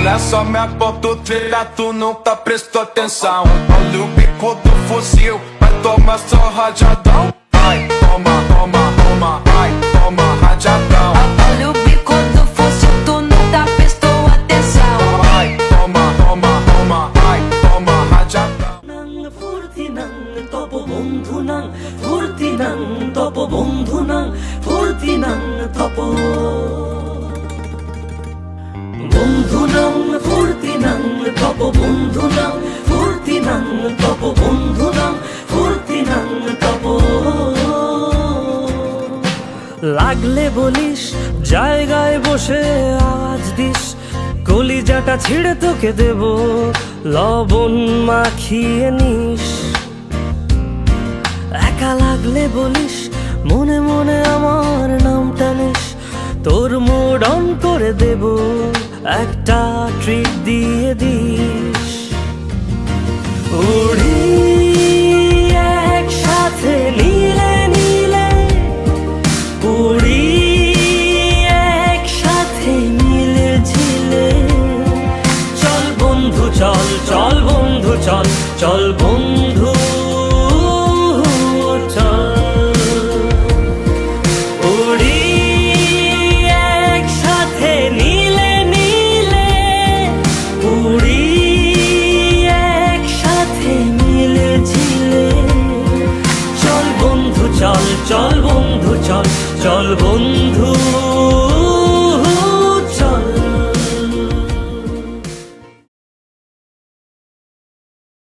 Olha só minha foto trilha, tu nunca prestou atenção. Olha o bico do fuzil, vai tomar só rajadão. Ai, toma, toma, toma, ai, toma rajadão. Olha o bico do fuzil, tu nunca prestou atenção. Ai, toma, toma, toma, ai, toma rajadão. ফুর্তি নাং তপ বন্ধু নাং ফুর্তি নাং তপ বন্ধু নাং ফুর্তি নাং তপ বন্ধু নাং ফুর্তি নাং তপ বন্ধু নাং ফুর্তি নাং তপ বন্ধু নাং ফুর্তি নাং তপ লাগলে বলিস জায়গায় বসে আওয়াজ দিস কলিজাটা ছিঁড়ে তোকে দেব লবণ মাখিয়ে নিস একা লাগলে বলিস মনে মনে আমার নামটা নিস তোর মুড অন করে দেব একটা ট্রিট দিয়ে দিস উড়ি একসাথে নীলে নীলে উড়ি একসাথে মিলে ঝিলে চল বন্ধু চল চল বন্ধু চল চল বন্ধু চল উড়ি একসাথে নীলে নীলে উড়ি একসাথে মিলে ঝিলে চল বন্ধু চল চল বন্ধু চল চল বন্ধু